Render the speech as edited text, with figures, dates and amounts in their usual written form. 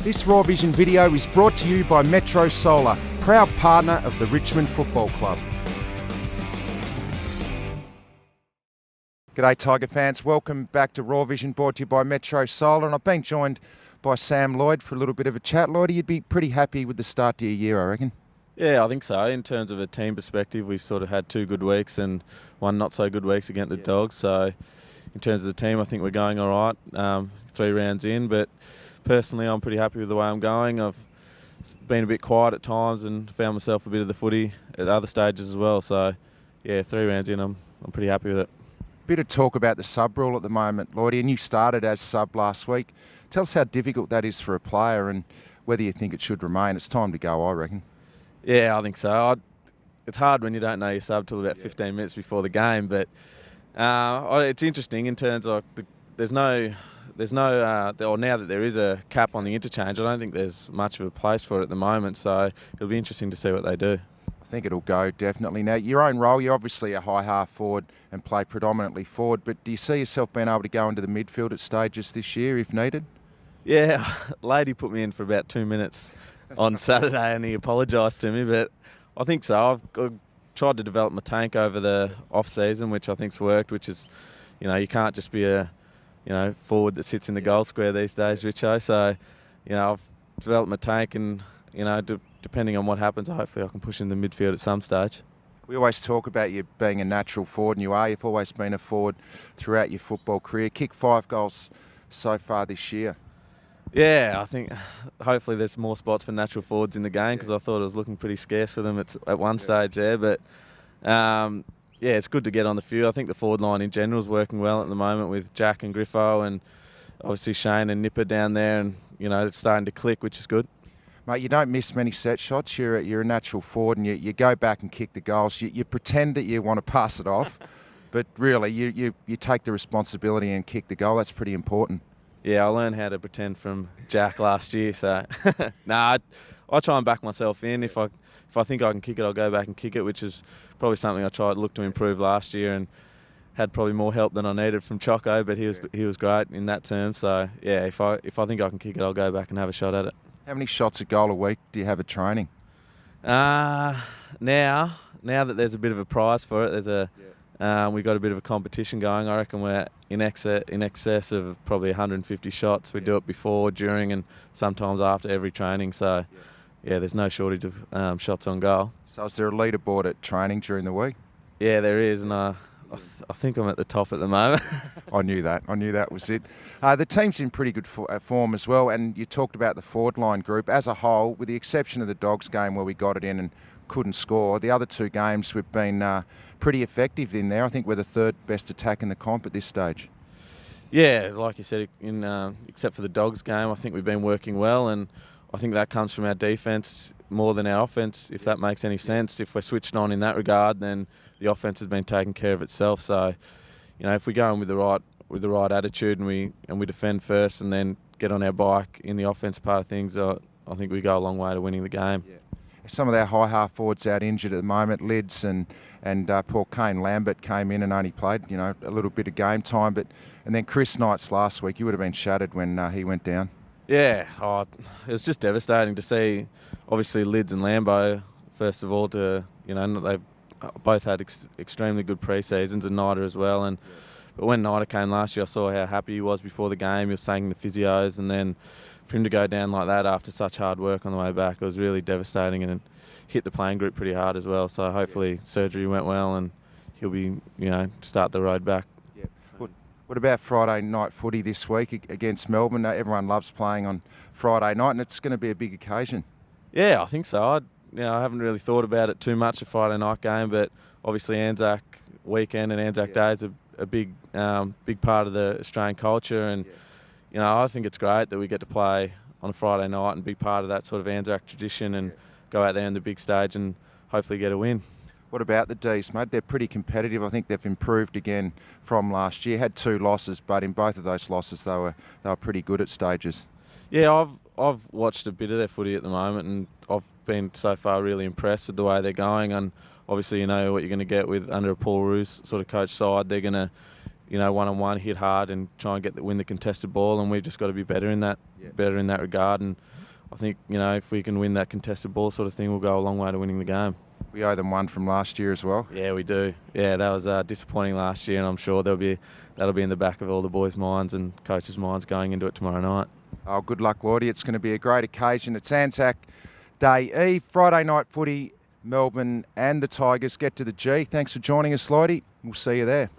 This Raw Vision video is brought to you by Metro Solar, proud partner of the Richmond Football Club. G'day Tiger fans, welcome back to Raw Vision, brought to you by Metro Solar, and I've been joined by Sam Lloyd for a little bit of a chat. Lloyd, you'd be pretty happy with the start to your year, I reckon. Yeah, I think so. In terms of a team perspective, we've sort of had 2 good weeks and 1 not so good weeks against the Dogs. So in terms of the team, I think we're going all right, 3 rounds in, but personally, I'm pretty happy with the way I'm going. I've been a bit quiet at times and found myself a bit of the footy at other stages as well. So, yeah, 3 rounds in, I'm pretty happy with it. Bit of talk about the sub rule at the moment, Lloydie, and you started as sub last week. Tell us how difficult that is for a player and whether you think it should remain. It's time to go, I reckon. Yeah, I think so. It's hard when you don't know your sub till about 15 minutes before the game, but it's interesting in terms of now that there is a cap on the interchange, I don't think there's much of a place for it at the moment, so it'll be interesting to see what they do. I think it'll go, definitely. Now, your own role, you're obviously a high half forward and play predominantly forward, but do you see yourself being able to go into the midfield at stages this year if needed? Yeah, Lady put me in for about 2 minutes on Saturday and he apologised to me, but I think so. I've tried to develop my tank over the off-season, which I think's worked, which is, you can't just be a forward that sits in the goal square these days, Richo. So, I've developed my tank and, depending on what happens, hopefully I can push in the midfield at some stage. We always talk about you being a natural forward, and you are. You've always been a forward throughout your football career. Kicked 5 goals so far this year. Yeah, I think hopefully there's more spots for natural forwards in the game because I thought it was looking pretty scarce for them at one stage there. But, it's good to get on the field. I think the forward line in general is working well at the moment with Jack and Griffo and obviously Shane and Nipper down there, and, it's starting to click, which is good. Mate, you don't miss many set shots. You're a natural forward and you go back and kick the goals. You pretend that you want to pass it off, but really you take the responsibility and kick the goal. That's pretty important. Yeah, I learned how to pretend from Jack last year, so I try and back myself in. If I think I can kick it, I'll go back and kick it, which is probably something I tried to look to improve last year and had probably more help than I needed from Choco, but he was great in that term. So yeah, if I think I can kick it, I'll go back and have a shot at it. How many shots a goal a week do you have at training? Now that there's a bit of a prize for it, we've got a bit of a competition going. I reckon we're in excess of probably 150 shots. We do it before, during, and sometimes after every training. So, there's no shortage of shots on goal. So is there a leaderboard at training during the week? Yeah, there is, and I think I'm at the top at the moment. I knew that was it. The team's in pretty good form as well, and you talked about the forward line group as a whole, with the exception of the Dogs game where we got it in and couldn't score. The other 2 games we've been pretty effective in there. I think we're the 3rd best attack in the comp at this stage. Yeah, like you said, except for the Dogs game, I think we've been working well, and I think that comes from our defence more than our offence, if that makes any sense. If we're switched on in that regard, then the offence has been taking care of itself. So, if we go in with the right attitude and we defend first and then get on our bike in the offence part of things, I think we go a long way to winning the game. Yeah. Some of our high half forwards out injured at the moment. Lids and poor Kane Lambert came in and only played a little bit of game time, and then Chris Knights last week. You would have been shattered when he went down. Yeah, it was just devastating to see. Obviously, Lids and Lambo, first of all, they've both had extremely good pre-seasons, and Nida as well. But when Nida came last year, I saw how happy he was before the game. He was thanking the physios, and then for him to go down like that after such hard work on the way back, it was really devastating, and it hit the playing group pretty hard as well. So hopefully surgery went well and he'll be, start the road back. Yeah. What about Friday night footy this week against Melbourne? Everyone loves playing on Friday night, and it's going to be a big occasion. Yeah, I think so. I haven't really thought about it too much, a Friday night game, but obviously Anzac weekend and Anzac Day is a big part of the Australian culture, and I think it's great that we get to play on a Friday night and be part of that sort of Anzac tradition and go out there on the big stage and hopefully get a win. What about the D's, mate? They're pretty competitive. I think they've improved again from last year. Had 2 losses, but in both of those losses they were pretty good at stages. Yeah, I've watched a bit of their footy at the moment, and I've been so far really impressed with the way they're going. And obviously, what you're going to get with under a Paul Roos sort of coach side. They're going to one-on-one, hit hard and try and win the contested ball, and we've just got to be better in that regard. And I think, if we can win that contested ball sort of thing, we'll go a long way to winning the game. We owe them one from last year as well. Yeah, we do. Yeah, that was disappointing last year, and I'm sure that'll be in the back of all the boys' minds and coaches' minds going into it tomorrow night. Oh, good luck, Lloydie. It's going to be a great occasion. It's Anzac Day Eve, Friday night footy. Melbourne and the Tigers get to the G. Thanks for joining us, Lloydie. We'll see you there.